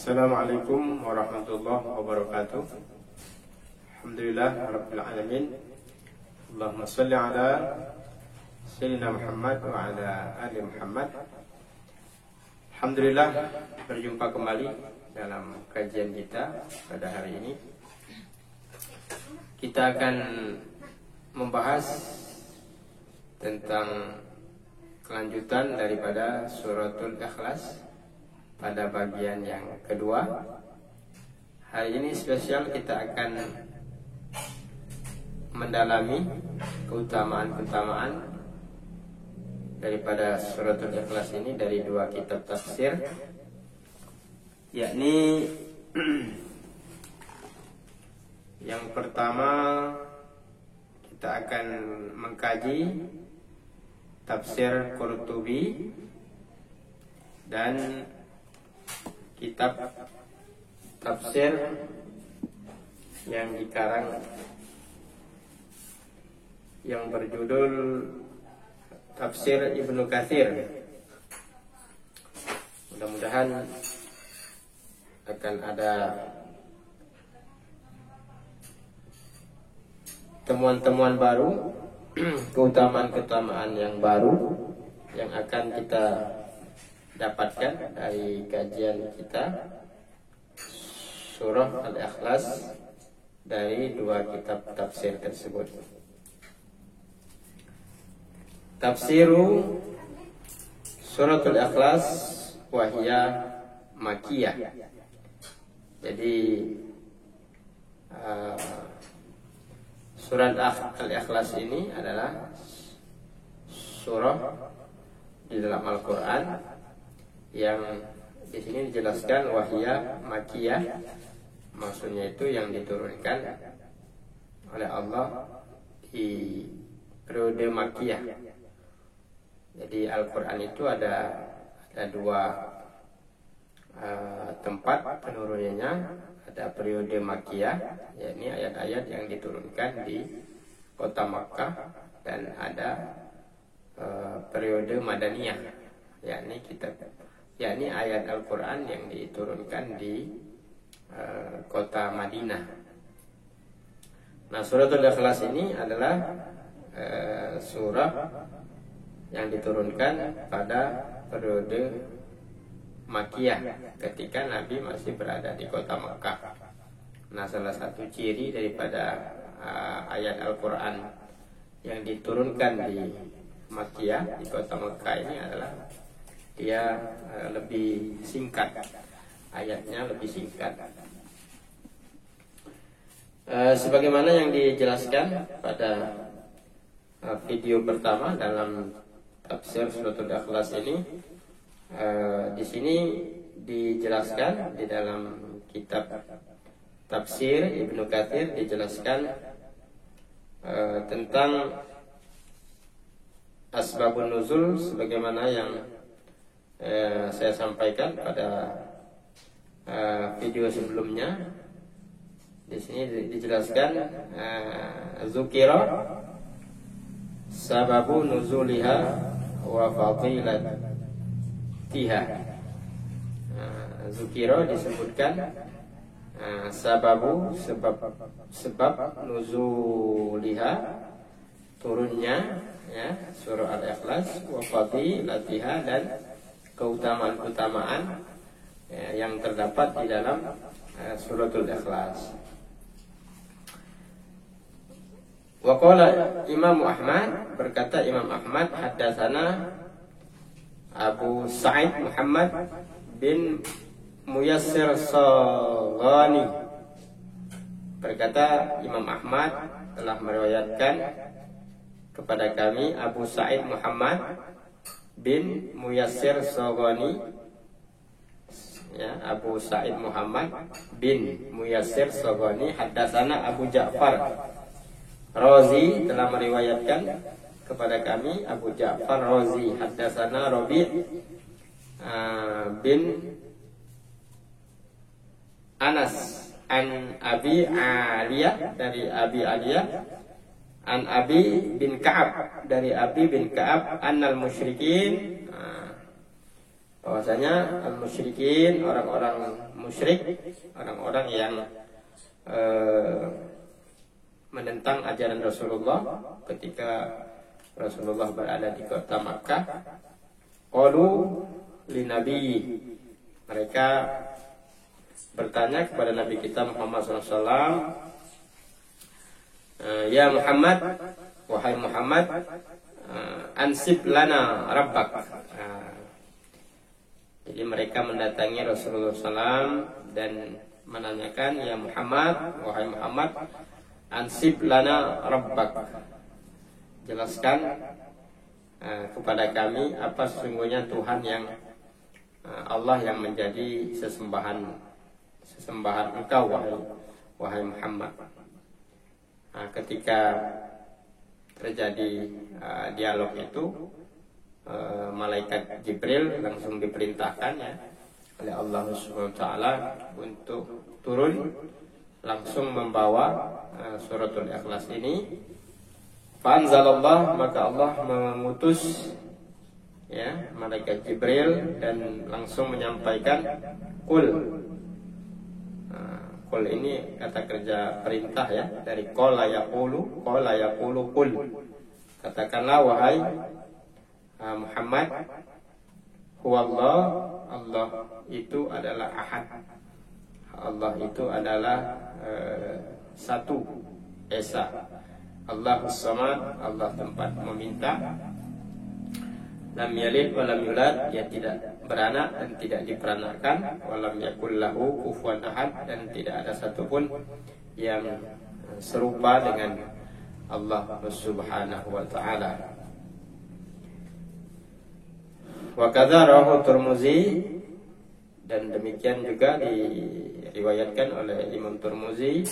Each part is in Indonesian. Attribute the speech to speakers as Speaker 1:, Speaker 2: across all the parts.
Speaker 1: Assalamualaikum warahmatullahi wabarakatuh. Alhamdulillah rabbil alamin. Allahumma shalli ala sayyidina Muhammad wa ala ali Muhammad. Alhamdulillah, berjumpa kembali dalam kajian kita pada hari ini. Kita akan membahas tentang kelanjutan daripada suratul Ikhlas pada bagian yang kedua. Hari ini spesial kita akan mendalami keutamaan-keutamaan daripada suratul Ikhlas ini dari dua kitab tafsir, yakni yang pertama kita akan mengkaji tafsir Qurtubi dan kitab tafsir yang dikarang yang berjudul Tafsir Ibnu Katsir. Mudah-mudahan akan ada temuan-temuan baru, keutamaan-keutamaan yang baru yang akan kita dapatkan dari kajian kita surah Al-Ikhlas dari dua kitab tafsir tersebut. Tafsiru suratul Ikhlas wahya makiyah. Jadi surat Al-Ikhlas ini adalah surah di dalam Al-Quran yang di sini dijelaskan wahya makiyah, maksudnya itu yang diturunkan oleh Allah di periode makiyah. Jadi Al-Quran itu ada dua tempat penurunannya. Ada periode makiyah, yakni ayat-ayat yang diturunkan di kota Makkah, dan ada periode madaniyah, yakni ayat Al-Quran yang diturunkan di kota Madinah. Nah, suratul Ikhlas ini adalah surah yang diturunkan pada periode makiyah ketika Nabi masih berada di kota Makkah. Nah, salah satu ciri daripada ayat Al-Quran yang diturunkan di makiyah, di kota Makkah ini adalah dia lebih singkat, ayatnya lebih singkat. Sebagaimana yang dijelaskan pada video pertama dalam tafsir suratul Ikhlas ini, di sini dijelaskan di dalam kitab tafsir Ibnu Katsir dijelaskan tentang asbabun nuzul sebagaimana yang saya sampaikan pada video sebelumnya. Di sini dijelaskan zukira sababu nuzuliha wa fadilatiha. Zukira disebutkan sababu sebab nuzuliha turunnya ya surah Al-Ikhlas, wa fadilatiha dan keutamaan-keutamaan yang terdapat di dalam suratul Ikhlas. Wa qala Imam Ahmad, berkata Imam Ahmad, haddatsana Abu Sa'id Muhammad bin Muyassir Saghani. Berkata Imam Ahmad telah meriwayatkan kepada kami Abu Sa'id Muhammad bin Muyassir Saghani, ya, Abu Sa'id Muhammad bin Muyassir Saghani. Haddatsana Abu Ja'far Razi telah meriwayatkan kepada kami Abu Ja'far Razi. Haddatsana Rabi' bin Anas an Abi Aliyah, dari Abi Aliyah, an Abi bin Ka'ab, dari Abi bin Ka'ab, annal musyrikin, bahwasanya al-musyrikin, orang-orang musyrik, orang-orang yang menentang ajaran Rasulullah ketika Rasulullah berada di kota Makkah, qalu linabi, mereka bertanya kepada Nabi kita Muhammad SAW, ya Muhammad, wahai Muhammad, ansib lana rabbak. Jadi mereka mendatangi Rasulullah SAW dan menanyakan, ya Muhammad, wahai Muhammad, ansib lana rabbak, jelaskan kepada kami apa sesungguhnya Tuhan yang Allah yang menjadi sesembahan engkau, wahai Muhammad. Ketika terjadi dialog itu, malaikat Jibril langsung diperintahkan oleh Allah Subhanahu wa taala untuk turun langsung membawa suratul Ikhlas ini. Fa'anzalallah, maka Allah mengutus malaikat Jibril dan langsung menyampaikan qul. Qul ini kata kerja perintah dari qala yaqulu qul. Katakanlah wahai Muhammad, huwallah, Allah itu adalah ahad, Allah itu adalah satu, esa. Allahus samad, Allah tempat meminta. Lam yalid wa lam yulad, dia tidak beranak dan tidak diperanakan. Wa lam yakul lahu kufuwan ahad, dan tidak ada satupun yang serupa dengan Allah Subhanahu wa taala. Wa kadza rawahu Tirmizi, dan demikian juga diriwayatkan oleh Imam Tirmizi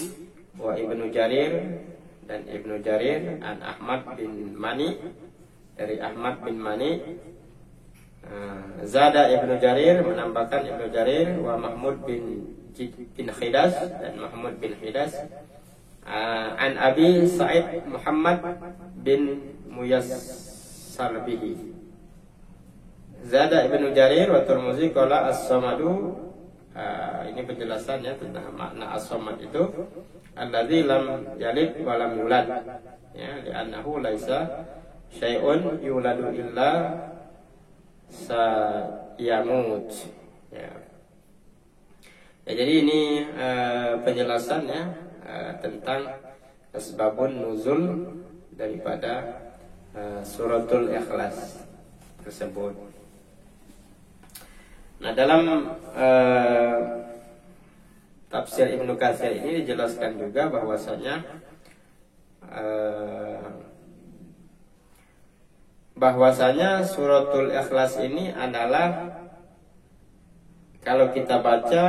Speaker 1: wa Ibnu Jarir, dan Ibnu Jarir an Ahmad bin Mani, dari Ahmad bin Mani. Zada Ibnu Jarir, menambahkan Ibnu Jarir, wa Mahmud bin Khidas, dan Mahmud bin Khidas an Abi Sa'id Muhammad bin Muyassar bihi. Zada Ibnu Jarir wa Tirmizi qala as-samadu, ini penjelasannya tentang makna as-samad itu, alladzi lam yalid wa lam yulad, li'annahu laisa syai'un yuladu illa sayamut. Jadi ini penjelasannya tentang asbabun nuzul daripada suratul Ikhlas tersebut. Nah, dalam tafsir Ibnu Katsir ini dijelaskan juga bahwasanya suratul Ikhlas ini adalah, kalau kita baca,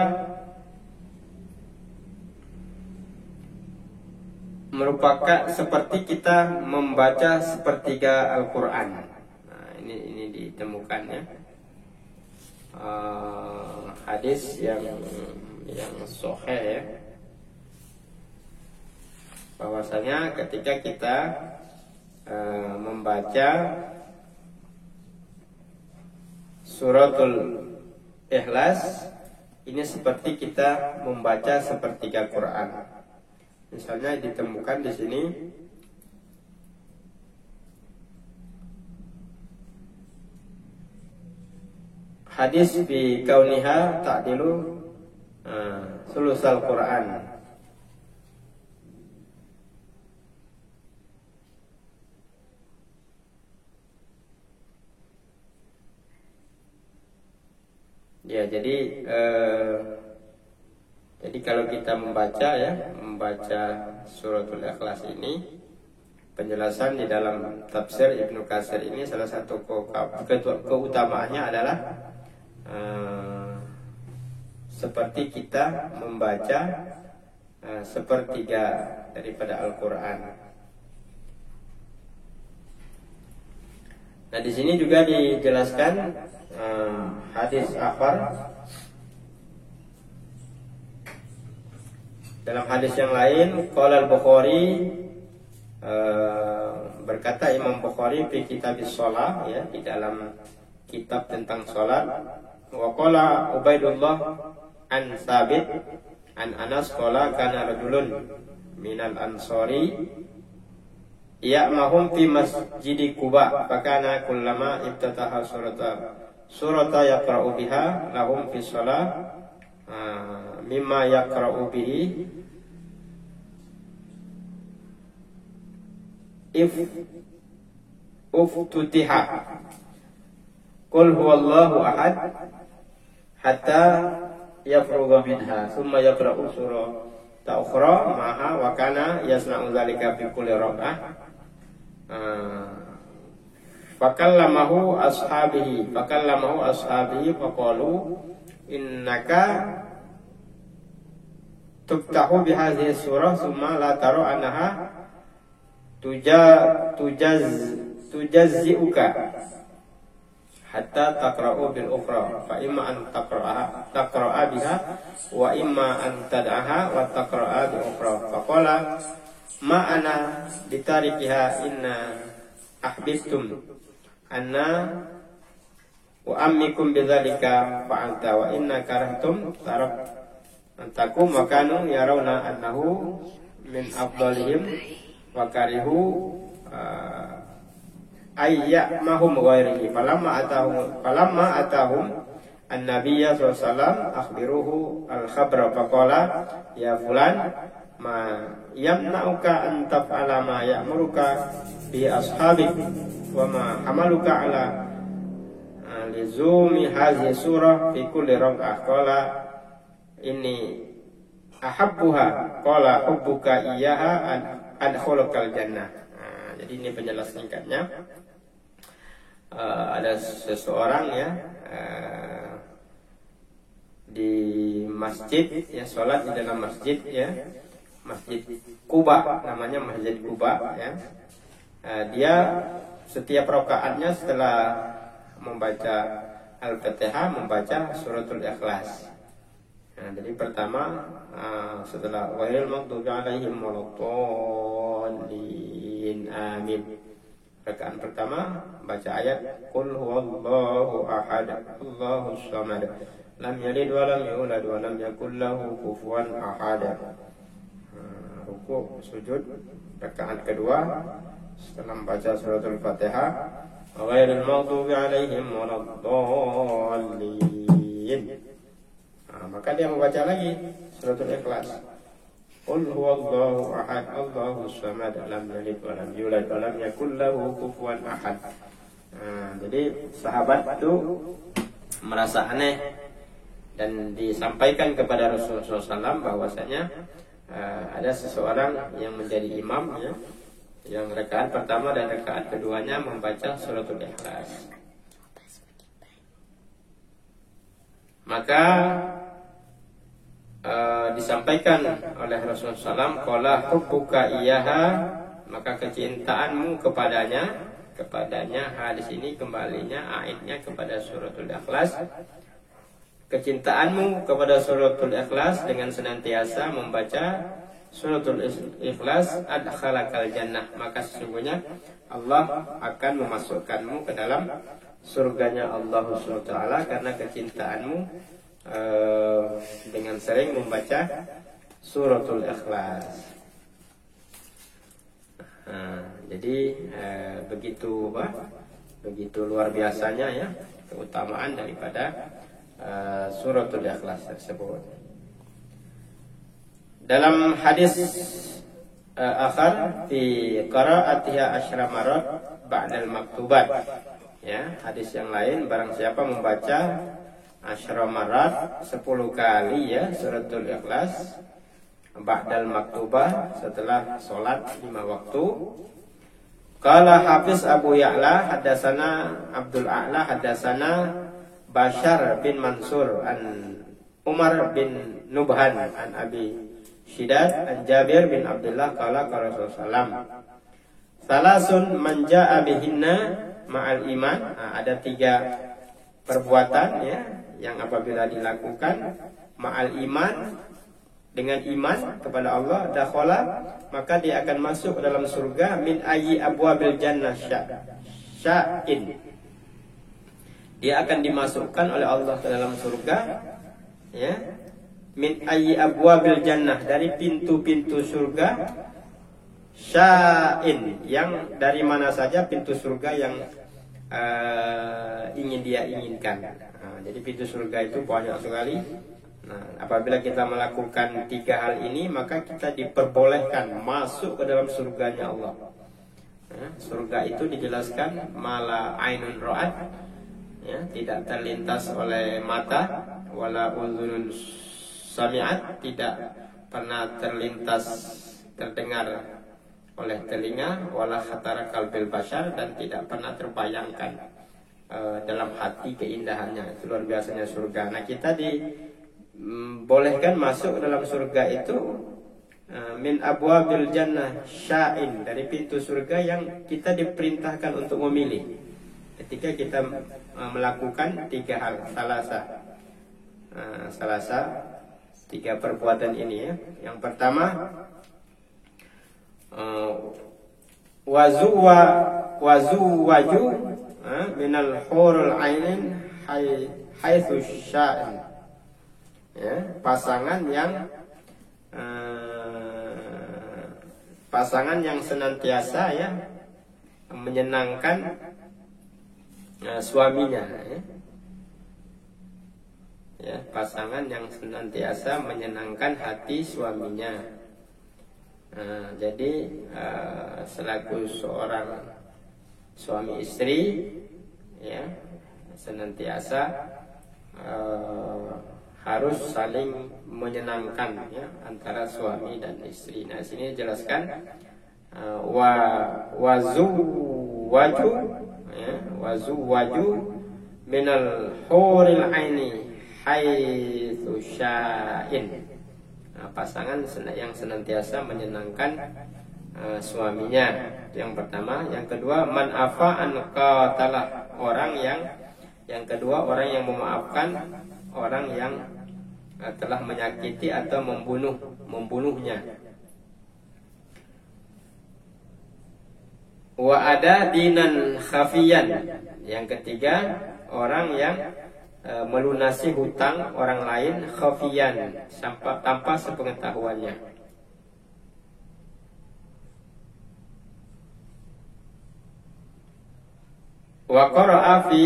Speaker 1: merupakan seperti kita membaca sepertiga Al-Quran. Nah, ini ditemukannya hadis yang sahih, bahwasanya ketika kita membaca suratul Ikhlas ini seperti kita membaca sepertiga Quran. Misalnya ditemukan di sini hadis bi kauniha ta'dilu sulusal Quran. Ya, jadi kalau kita membaca suratul Ikhlas ini, penjelasan di dalam tafsir Ibnu Katsir ini, salah satu keutamaannya adalah seperti kita membaca sepertiga daripada Al-Quran. Nah, di sini juga dijelaskan hadis akhar. Dalam hadis yang lain, qala al-Bukhari, berkata Imam Bukhari fi kitabis shalah, di dalam kitab tentang salat, Wa qala Ubaidullah an Sabit an Anas qala kana rajulun minal ansari ya'mahum fi masjidi Quba fakana kullama ibtataha surata yaqra'u biha lahum fi shalah mimma yaqra'u bihi uftutiha qul huwallahu ahad hatta yafrugha minha thumma yaqra'u surata ukhra ma'a wa kana yasna'u dzalika fi kulli rak'ah fakallamahu ashabihi faqalu innaka tuftahu bihadhihi surah thumma la tara annaha tujazzi'uka hatta taqra'u bil ukhra fa imma an taqra'a biha wa imma an tad'aha wa taqra'a bil ukhra faqala ma ana bitarikiha inna ahbibtum anna wa ammikum bidzalika fa'alta wa inna karahtum antakum wa kanu yarawna annahu min afdalihim wa karihu ayyamahum ghairihi falamma atahum an-nabiyya sallallahu alaihi wasallam akhbiruhu al-khabra faqala ya fulan ma yamna'uka an taf'ala ma ya'muruka bi ashabik wa ma hamaluka ala lizumi hadhihi surah fi kulli rak'ah qala inni ahabbuha qala hubbuka iyyaha adkhulukal jannah. Jadi ini penjelasan singkatnya. Ada seseorang ya di masjid ya, sholat di dalam masjid ya, Masjid Quba, namanya Masjid Quba ya. Dia setiap rakaatnya setelah membaca Al-Fatihah membaca suratul Ikhlas. Nah, jadi pertama setelah ghairil maghdubi 'alaihim waladdallin amin. Rakaat pertama baca ayat qul huwallahu ahad Allahus samad lam yalid wa lam yulad wa lam yakul lahu kufuwan ahad. Ruku sujud. Rakaat kedua setelah membaca suratul Fatihah ghairil maghdubi 'alaihim waladdallin. Maka dia membaca lagi suratul Ikhlas. Qul huwallahu ahad Allahus samad lam yalid wa lam yulad wa lam yakul lahu kufuwan ahad. Jadi sahabat itu merasa aneh dan disampaikan kepada Rasulullah SAW bahwasanya ada seseorang yang menjadi imam ya, yang rakaat pertama dan rakaat keduanya membaca suratul Ikhlas. Maka disampaikan oleh Rasulullah SAW, qala hubbuka iyyaha, maka kecintaanmu kepadanya hadis ini kembalinya aidnya kepada suratul Ikhlas. Kecintaanmu kepada suratul Ikhlas dengan senantiasa membaca suratul Ikhlas adkhalakal jannah, maka sesungguhnya Allah akan memasukkanmu ke dalam surganya Allah SWT karena kecintaanmu dengan sering membaca suratul Ikhlas. Jadi begitu luar biasanya ya keutamaan daripada suratul Ikhlas tersebut. Dalam hadis akhar fi qira'atiha asyra marat ba'dal maktubat ya, hadis yang lain barang siapa membaca asyra marat 10 kali ya suratul Ikhlas ba'dal maktubah setelah sholat 5 waktu. Qala Hafiz Abu Ya'la haddatsana Abdul A'la haddatsana Bashar bin Mansur an Umar bin Nubhan an Abi Shidad an Jabir bin Abdullah qala qala Rasulullah salasun man jaa bihinna ma'al iman. Ada 3 perbuatan ya yang apabila dilakukan ma'al iman, dengan iman kepada Allah, dakhala, maka dia akan masuk dalam surga min ayyi abwabil jannah sya'in, dia akan dimasukkan oleh Allah ke dalam surga, ya, min ayyi abwabil jannah, dari pintu-pintu surga, sya'in, yang dari mana saja pintu surga yang ingin dia inginkan. Nah, jadi pintu surga itu banyak sekali. Nah, apabila kita melakukan 3 hal ini, maka kita diperbolehkan masuk ke dalam surganya Allah. Nah, surga itu dijelaskan mala ainun ra'at, ya, tidak terlintas oleh mata, wala uzunun sami'at, tidak pernah terdengar oleh telinga, wala khatara qalbil bashar, dan tidak pernah terbayangkan dalam hati keindahannya. Itu luar biasanya surga. Nah, kita dibolehkan masuk dalam surga itu min abwabil jannah sya'in, dari pintu surga yang kita diperintahkan untuk memilih ketika kita melakukan 3 hal, salasa 3 perbuatan ini, ya. Yang pertama, wazuwaju minal hurul ainin haitsu sya'in, ya, pasangan yang senantiasa, ya, menyenangkan suaminya, ya. Ya, pasangan yang senantiasa menyenangkan hati suaminya. Jadi selaku seorang suami istri, ya, senantiasa harus saling menyenangkan, ya, antara suami dan istri. Nah, sini dijelaskan wazuwaju minal huril aini haitsu sya'in. Nah, pasangan yang senantiasa menyenangkan suaminya, itu yang pertama. Yang kedua, man afa an qatalah, orang yang kedua, orang yang memaafkan orang yang telah menyakiti atau membunuhnya. Wa ada dinan khafiyan, yang ketiga, orang yang melunasi hutang orang lain khafiyan, tanpa sepengetahuannya. Wa qara'a fi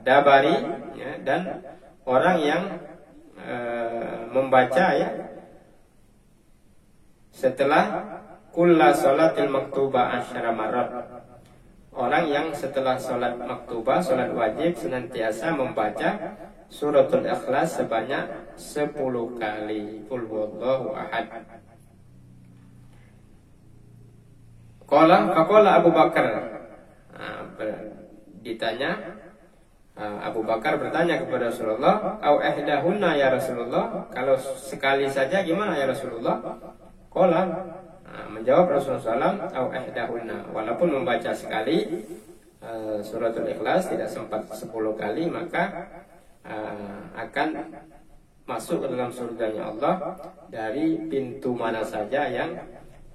Speaker 1: dabari, ya, dan orang yang membaca, ya, setelah kulla salatil maktubah asyara marat, orang yang setelah salat maktubah, salat wajib, senantiasa membaca suratul ikhlas sebanyak 10 kali. Qul huwallahu ahad. Qala Abu Bakar, ditanya, Abu Bakar bertanya kepada Rasulullah, au ihdahunna ya Rasulullah, kalau sekali saja gimana ya Rasulullah? Qala, menjawab Rasulullah SAW, au ihdahunna, walaupun membaca sekali suratul ikhlas tidak sempat 10 kali, maka akan masuk ke dalam surganya Allah dari pintu mana saja yang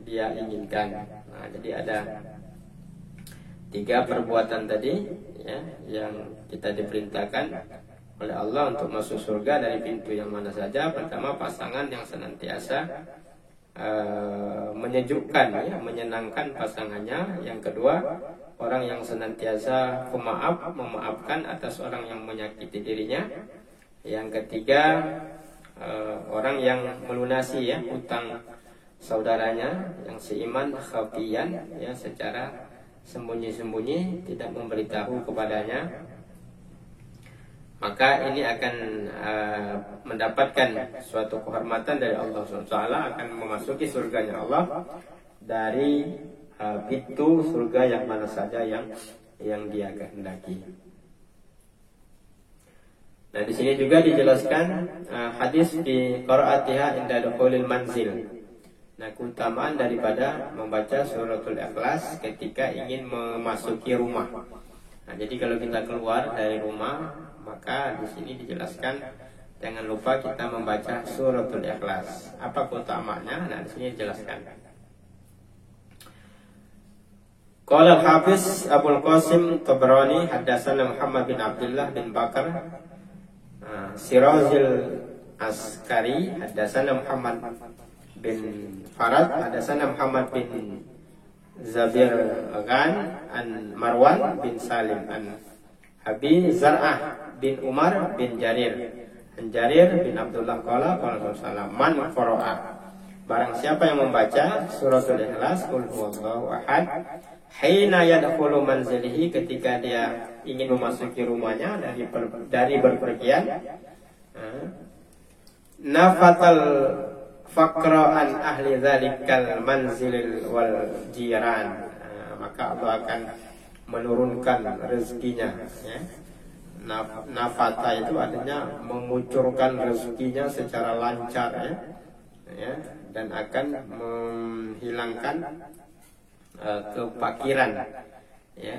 Speaker 1: dia inginkan. Nah, jadi ada 3 perbuatan tadi, ya, yang kita diperintahkan oleh Allah untuk masuk surga dari pintu yang mana saja. Pertama, pasangan yang senantiasa menyejukkan, ya, menyenangkan pasangannya. Yang kedua, orang yang senantiasa memaafkan atas orang yang menyakiti dirinya. Yang ketiga, orang yang melunasi, ya, hutang saudaranya yang seiman khafiyan, ya, secara sembunyi-sembunyi, tidak memberitahu kepadanya. Maka ini akan mendapatkan suatu kehormatan dari Allah SWT, akan memasuki surganya Allah dari pintu surga yang mana saja yang dia kehendaki. Nah, di sini juga dijelaskan hadis di qiraatiha inda dukhulil manzil. Nah, keutamaan daripada membaca suratul ikhlas ketika ingin memasuki rumah. Nah, jadi kalau kita keluar dari rumah, maka di sini dijelaskan jangan lupa kita membaca suratul ikhlas. Apa keutamaannya? Nah, di sini dijelaskan. Qala al-Hafiz Abul Qasim Tabrani haddatsana Muhammad bin Abdullah bin Bakar Sirazil Askari haddatsana Muhammad bin Farad haddatsana Muhammad bin Zabir Ghan an Marwan bin Salim an Abi Zar'ah bin Umar bin Jarir an Jarir bin Abdullah qala Rasulullah man qara'a, barang siapa yang membaca suratul Ikhlas qul huwallahu ahad hina yadkhulu manzilihi, ketika dia ingin memasuki rumahnya dari berpergian, nafatal faqra an ahli dzalikal manzil wal jiran, maka Allah akan menurunkan rezekinya, ya. Nafata itu artinya mengucurkan rezekinya secara lancar, ya, dan akan menghilangkan kefakiran, ya.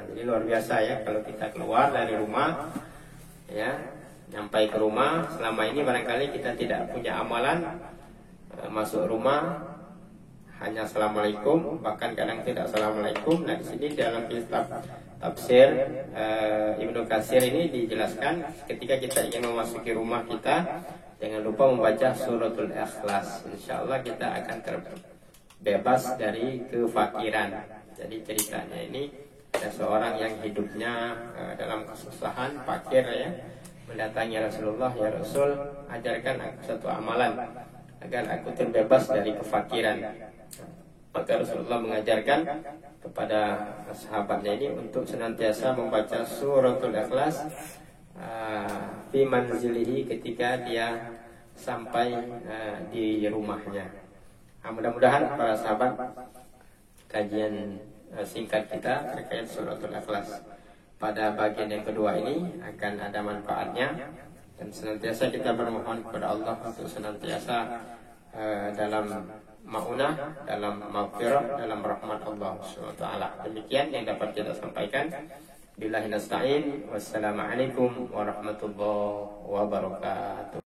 Speaker 1: Jadi luar biasa ya kalau kita keluar dari rumah, ya, nyampai ke rumah. Selama ini barangkali kita tidak punya amalan, masuk rumah hanya assalamualaikum, bahkan kadang tidak assalamualaikum. Nah, di sini dalam kitab tafsir Ibnu Katsir ini dijelaskan ketika kita ingin memasuki rumah kita, jangan lupa membaca suratul Ikhlas. Insyaallah kita akan terbebas dari kefakiran. Jadi ceritanya ini ada seorang yang hidupnya dalam kesusahan, fakir, ya, mendatangi Rasulullah, ya Rasul, ajarkan aku satu amalan agar aku terbebas dari kefakiran. Maka Rasulullah mengajarkan kepada sahabatnya ini untuk senantiasa membaca suratul Ikhlas fi manzilihi, ketika dia sampai di rumahnya. Mudah-mudahan para sahabat, kajian singkat kita terkait suratul Ikhlas pada bagian yang kedua ini akan ada manfaatnya, dan senantiasa kita bermohon kepada Allah untuk senantiasa dalam maunah, dalam maghfirah, dalam rahmat Allah SWT. Demikian yang dapat kita sampaikan. Billahi nasta'in. Wassalamualaikum warahmatullahi wabarakatuh.